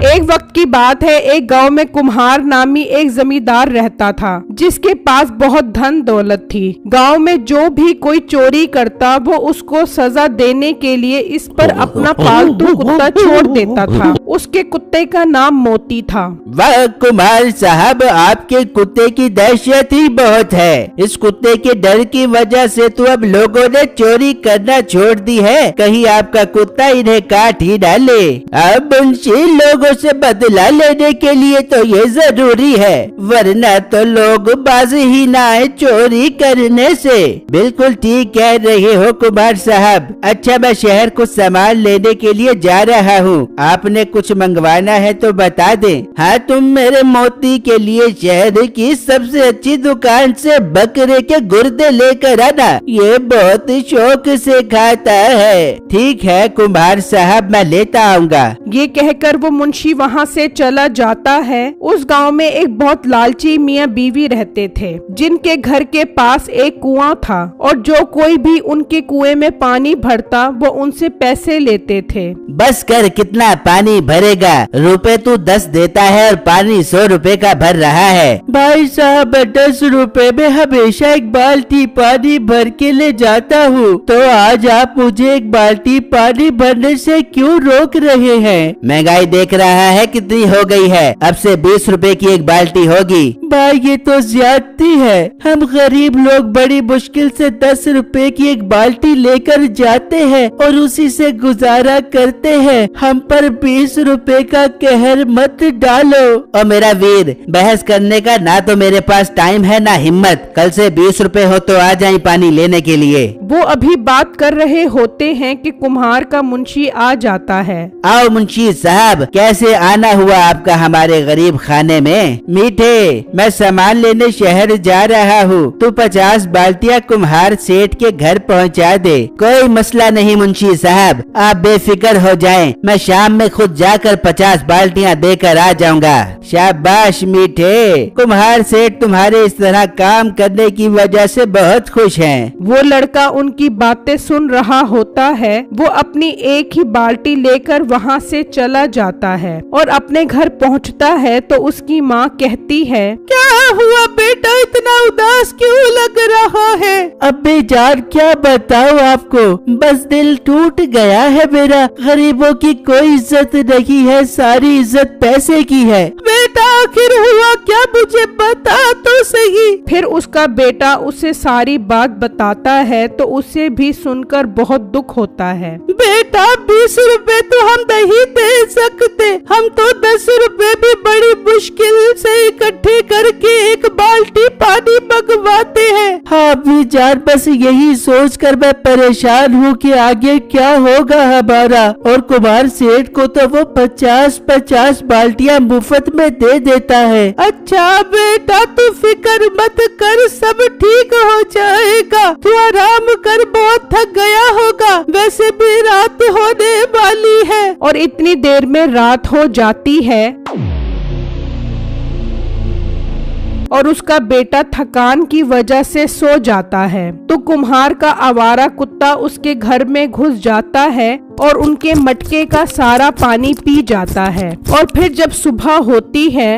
एक वक्त की बात है, एक गांव में कुम्हार नामी एक जमींदार रहता था जिसके पास बहुत धन दौलत थी। गांव में जो भी कोई चोरी करता वो उसको सजा देने के लिए इस पर अपना पालतू कुत्ता छोड़ देता था। उसके कुत्ते का नाम मोती था। वाह कुम्हार साहब, आपके कुत्ते की दहशत ही बहुत है। इस कुत्ते के डर की वजह से तो अब लोगों ने चोरी करना छोड़ दी है। कहीं आपका कुत्ता इन्हें काट ही डाले। अब मुंशी, लोगों से बदला लेने के लिए तो ये जरूरी है, वरना तो लोग बाज ही ना आए चोरी करने से। बिल्कुल ठीक कह रहे हो कुमार साहब। अच्छा, मैं शहर को सामान लेने के लिए जा रहा हूँ। आपने कुछ मंगवाना है तो बता दें। हाँ, तुम मेरे मोती के लिए शहर की सबसे अच्छी दुकान से बकरे के गुर्दे लेकर आना, ये बहुत शौक से खाता है। ठीक है कुम्हार साहब, मैं लेता आऊँगा। ये कहकर वो मुंशी वहाँ से चला जाता है। उस गांव में एक बहुत लालची मियाँ बीवी रहते थे जिनके घर के पास एक कुआं था और जो कोई भी उनके कुएं में पानी भरता वो उनसे पैसे लेते थे। बस कर, कितना पानी भरेगा? रुपए तू 10 देता है और पानी 100 रुपए का भर रहा है। भाई साहब, 10 रुपए में हमेशा एक बाल्टी पानी भर के ले जाता हूँ, तो आज आप मुझे एक बाल्टी पानी भरने से क्यों रोक रहे हैं? महंगाई देख रहा है कितनी हो गई है, अब से 20 रुपए की एक बाल्टी होगी। भाई, ये तो ज्यादती है। हम गरीब लोग बड़ी मुश्किल से 10 रुपए की एक बाल्टी लेकर जाते हैं और उसी से गुजारा करते हैं। हम पर 20 रुपए का कहर मत डालो। और मेरा वीर, बहस करने का ना तो मेरे पास टाइम है ना हिम्मत। कल से 20 रुपए हो तो आ जाए पानी लेने के लिए। वो अभी बात कर रहे होते हैं कि कुम्हार का मुंशी आ जाता है। आओ मुंशी साहब, कैसे आना हुआ आपका हमारे गरीब खाने में? मीठे, मैं सामान लेने शहर जा रहा हूँ, तू 50 बाल्टियाँ कुम्हार सेठ के घर पहुँचा दे। कोई मसला नहीं मुंशी साहब, आप बेफिक्र हो जाएं। मैं शाम में खुद जाकर 50 बाल्टियाँ देकर आ जाऊंगा। शाबाश मीठे, कुम्हार सेठ तुम्हारे इस तरह काम करने की वजह से बहुत खुश हैं। वो लड़का उनकी बातें सुन रहा होता है। वो अपनी एक ही बाल्टी लेकर वहाँ से चला जाता है और अपने घर पहुँचता है तो उसकी माँ कहती है, क्या हुआ बेटा, इतना उदास क्यों लग रहा है? अब्बे जान, क्या बताऊं आपको, बस दिल टूट गया है मेरा। गरीबों की कोई इज्जत नहीं है, सारी इज्जत पैसे की है। बेटा आखिर हुआ क्या, मुझे बता तो सही। फिर उसका बेटा उसे सारी बात बताता है तो उसे भी सुनकर बहुत दुख होता है। बेटा 20 रुपए तो हम नहीं दे सकते, हम तो 10 रुपए भी बड़ी मुश्किल से इकट्ठे करके एक बाल्टी पानी मंगवाते हैं। हाँ भी जान, बस यही सोच कर मैं परेशान हूँ कि आगे क्या होगा हमारा। और कुमार सेठ को तो वो 50-50 बाल्टियाँ मुफ्त में दे देता है। अच्छा बेटा, तू फिक्र मत कर, सब ठीक हो जाएगा। तू आराम कर, बहुत थक गया होगा, वैसे भी रात होने वाली है। और इतनी देर में रात हो जाती है और उसका बेटा थकान की वजह से सो जाता है। तो कुम्हार का आवारा कुत्ता उसके घर में घुस जाता है और उनके मटके का सारा पानी पी जाता है। और फिर जब सुबह होती है,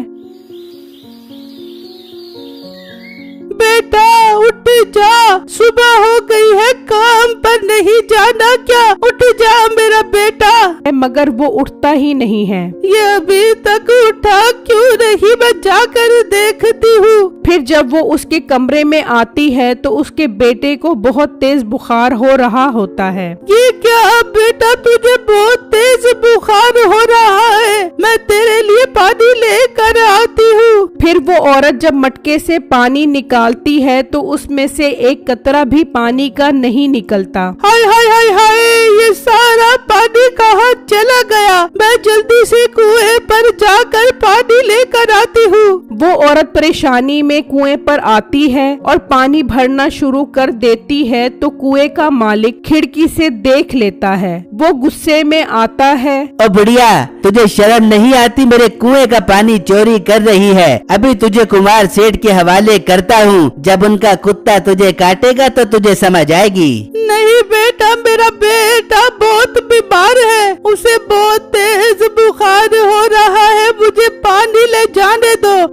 बेटा उठ जा, सुबह हो गई है, काम पर नहीं जाना क्या? उठ जा मेरा बेटा। मगर वो उठता ही नहीं है। ये अभी तक उठा क्यों नहीं, मैं जाकर देखती हूँ। फिर जब वो उसके कमरे में आती है तो उसके बेटे को बहुत तेज बुखार हो रहा होता है। ये क्या बेटा, तुझे बहुत तेज बुखार हो रहा है, मैं तेरे लिए पानी लेकर आती हूँ। फिर वो औरत जब मटके से पानी निकालती है तो उसमें से एक कतरा भी पानी का नहीं निकलता। हाय हाय हाय हाय, ये सारा पानी कहाँ चला गया? मैं जल्दी से कुएं पर जाकर पानी लेकर आती हूँ। वो औरत परेशानी में कुएं पर आती है और पानी भरना शुरू कर देती है तो कुएं का मालिक खिड़की से देख लेता है। वो गुस्से में आता है, ओ बुढ़िया, तुझे शर्म नहीं आती? मेरे कुएं का पानी चोरी कर रही है। अभी तुझे कुमार सेठ के हवाले करता हूँ, जब उनका कुत्ता तुझे काटेगा तो तुझे समझ आएगी। नहीं बेटा, मेरा बेटा बहुत बीमार है, उसे बहुत तेज बुखार हो रहा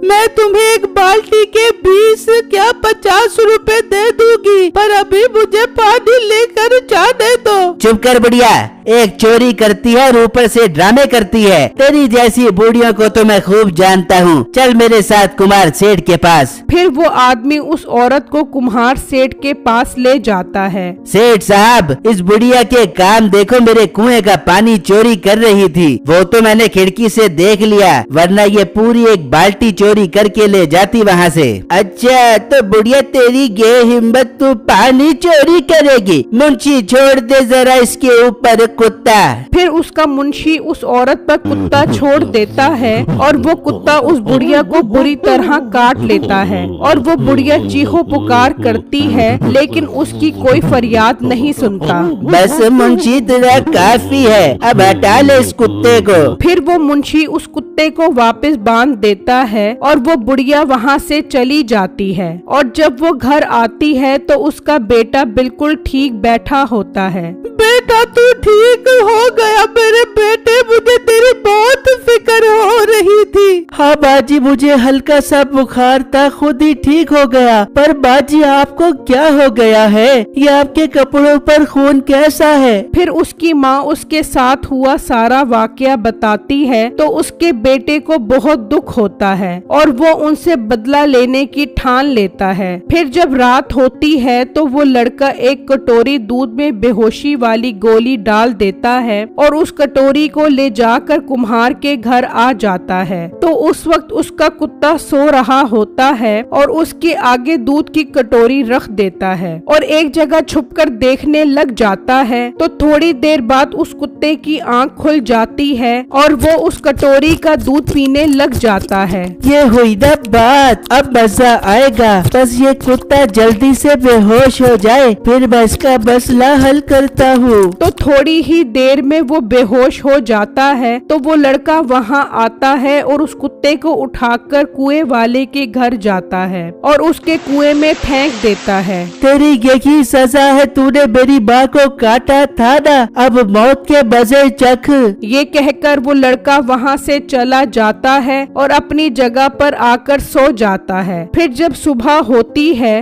मैं तुम्हें एक बाल्टी के 20 क्या 50 रुपए दे दूंगी, पर अभी मुझे पानी लेकर जाने दो। चुप कर बुढ़िया, एक चोरी करती है और ऊपर से ड्रामे करती है। तेरी जैसी बूढ़ियों को तो मैं खूब जानता हूँ। चल मेरे साथ कुम्हार सेठ के पास। फिर वो आदमी उस औरत को कुम्हार सेठ के पास ले जाता है। सेठ साहब, इस बुढ़िया के काम देखो, मेरे कुएं का पानी चोरी कर रही थी। वो तो मैंने खिड़की से देख लिया, वरना ये पूरी एक बाल्टी चोरी करके ले जाती वहाँ से। अच्छा तो बुढ़िया तेरी ये हिम्मत, तू पानी चोरी करेगी? मुंशी छोड़ दे जरा इसके ऊपर कुत्ता। फिर उसका मुंशी उस औरत पर कुत्ता छोड़ देता है और वो कुत्ता उस बुढ़िया को बुरी तरह काट लेता है और वो बुढ़िया चीखो पुकार करती है, लेकिन उसकी कोई फरियाद नहीं सुनता। बस मुंशी तेरा काफी है, अब हटा ले इस कुत्ते को। फिर वो मुंशी उस कुत्ते को वापस बांध देता है और वो बुढ़िया वहाँ से चली जाती है। और जब वो घर आती है तो उसका बेटा बिल्कुल ठीक बैठा होता है। बेटा तू ठीक हो गया मेरे बेटे, मुझे तेरी बहुत फिक्र हो रही थी। हाँ बाजी, मुझे हल्का सा बुखार था, खुद ही ठीक हो गया। पर बाजी आपको क्या हो गया है? ये आपके कपड़ों पर खून कैसा है? फिर उसकी माँ उसके साथ हुआ सारा वाकया बताती है तो उसके बेटे को बहुत दुख होता है और वो उनसे बदला लेने की ठान लेता है। फिर जब रात होती है तो वो लड़का एक कटोरी दूध में बेहोशी वाली गोली डाल देता है और उस कटोरी को ले जाकर कुम्हार के घर आ जाता है। तो उस वक्त उसका कुत्ता सो रहा होता है और उसके आगे दूध की कटोरी रख देता है और एक जगह छुपकर देखने लग जाता है। तो थोड़ी देर बाद उस कुत्ते की आंख खुल जाती है और वो उस कटोरी का दूध पीने लग जाता है। ये हुई ना बात, अब मजा आएगा। बस ये कुत्ता जल्दी से बेहोश हो जाए, फिर मैं इसका मसला हल करता हूँ। तो थोड़ी ही देर में वो बेहोश हो जाता है। तो वो लड़का वहाँ आता है और उस कुत्ते को उठाकर कुएं वाले के घर जाता है और उसके कुएं में फेंक देता है। तेरी यही सजा है, तूने मेरी माँ को काटा था ना, अब मौत के मजे चख। ये कहकर वो लड़का वहाँ से चला जाता है और अपनी जगह पर आकर सो जाता है। फिर जब सुबह होती है,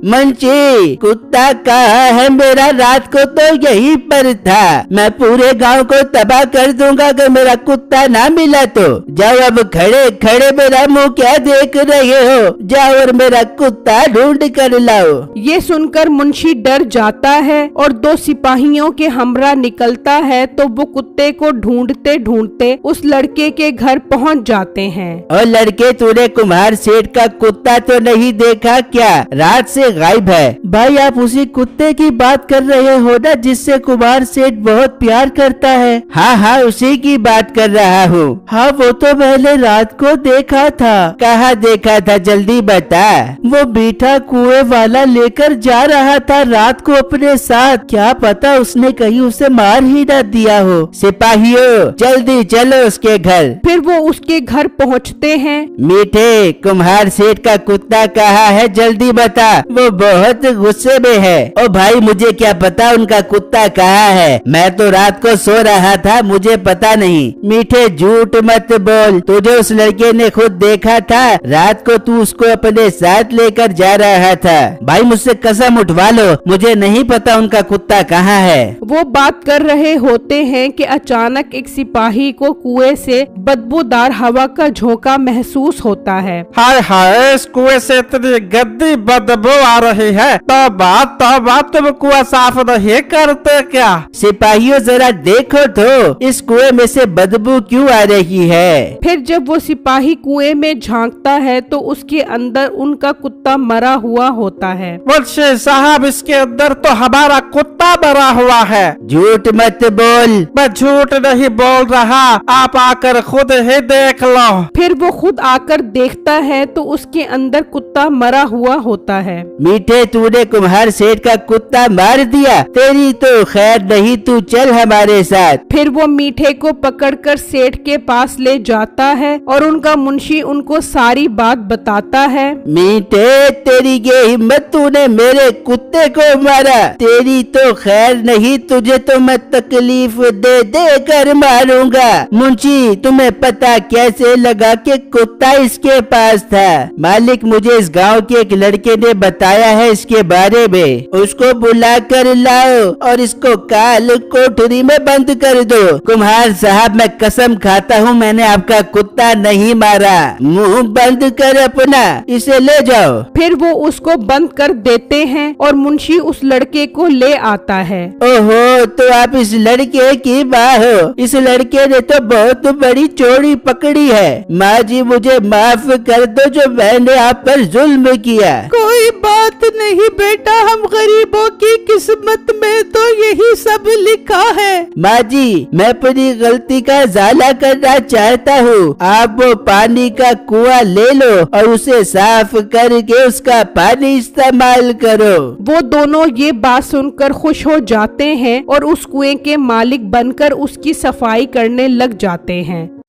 मुंशी कुत्ता कहाँ है मेरा? रात को तो यहीं पर था। मैं पूरे गांव को तबाह कर दूंगा अगर मेरा कुत्ता ना मिला तो। जाओ, अब खड़े खड़े मेरा मुंह क्या देख रहे हो? जाओ और मेरा कुत्ता ढूंढ कर लाओ। ये सुनकर मुंशी डर जाता है और 2 सिपाहियों के हमरा निकलता है। तो वो कुत्ते को ढूंढते ढूंढते उस लड़के के घर पहुंच जाते हैं। और लड़के, तूने कुम्हार सेठ का कुत्ता तो नहीं देखा क्या? रात से गायब है। भाई आप उसी कुत्ते की बात कर रहे हो ना जिससे कुमार सेठ बहुत प्यार करता है? हाँ हाँ, उसी की बात कर रहा हूँ। हाँ वो तो मैंने रात को देखा था। कहाँ देखा था, जल्दी बता। वो मीठा कुएं वाला लेकर जा रहा था रात को अपने साथ। क्या पता उसने कहीं उसे मार ही न दिया हो। सिपाहियों जल्दी चलो उसके घर। फिर वो उसके घर पहुँचते हैं। मीठे, कुम्हार सेठ का कुत्ता कहाँ है, जल्दी बता। वो बहुत गुस्से में है। ओ भाई, मुझे क्या पता उनका कुत्ता कहाँ है? मैं तो रात को सो रहा था, मुझे पता नहीं। मीठे झूठ मत बोल, तुझे उस लड़के ने खुद देखा था। रात को तू उसको अपने साथ लेकर जा रहा था। भाई मुझसे कसम उठवा लो, मुझे नहीं पता उनका कुत्ता कहाँ है। वो बात कर रहे होते हैं कि अचानक एक सिपाही को कुएं से बदबूदार हवा का झोंका महसूस होता है। हाय हाय, इस कुएं से इतनी गंदी बदबू आ रही है। तो बात तुम कुआं साफ नहीं करते क्या? सिपाहियों जरा देखो तो, इस कुएं में से बदबू क्यों आ रही है? फिर जब वो सिपाही कुएं में झांकता है तो उसके अंदर उनका कुत्ता मरा हुआ होता है। मुंशी साहब, इसके अंदर तो हमारा कुत्ता मरा हुआ है। झूठ मत बोल। मैं झूठ नहीं बोल रहा, आप आकर खुद ही देख लो। फिर वो खुद आकर देखता है तो उसके अंदर कुत्ता मरा हुआ होता है। मीठे तूने कुम्हार सेठ का कुत्ता मार दिया, तेरी तो खैर नहीं, तू चल हमारे साथ। फिर वो मीठे को पकड़कर सेठ के पास ले जाता है और उनका मुंशी उनको सारी बात बताता है। मीठे, तेरी ये हिम्मत, तूने मेरे कुत्ते को मारा, तेरी तो खैर नहीं, तुझे तो मैं तकलीफ दे दे कर मारूंगा। मुंशी, तुम्हें पता कैसे लगा कि कुत्ता इसके पास था? मालिक, मुझे इस गांव के एक लड़के ने बताया है इसके बारे में, उसको बुला कर लाओ और इसको काल कोठरी में बंद कर दो। कुम्हार साहब, मैं कसम खाता हूँ मैंने आपका कुत्ता नहीं मारा, मुंह बंद कर अपना, इसे ले जाओ। फिर वो उसको बंद कर देते हैं और मुंशी उस लड़के को ले आता है। ओहो, तो आप इस लड़के की माँ हो? इस लड़के ने तो बहुत बड़ी चोरी पकड़ी है। माँ जी, मुझे माफ कर दो जो मैंने आप पर जुल्म किया। कोई बात नहीं बेटा, हम गरीबों की किस्मत में तो यही सब लिखा है। माँ जी, मैं अपनी गलती का इजाला करना चाहता हूँ। आप वो पानी का कुआं ले लो और उसे साफ करके उसका पानी इस्तेमाल करो। वो दोनों ये बात सुनकर खुश हो जाते हैं और उस कुएं के मालिक बनकर उसकी सफाई करने लग जाते हैं।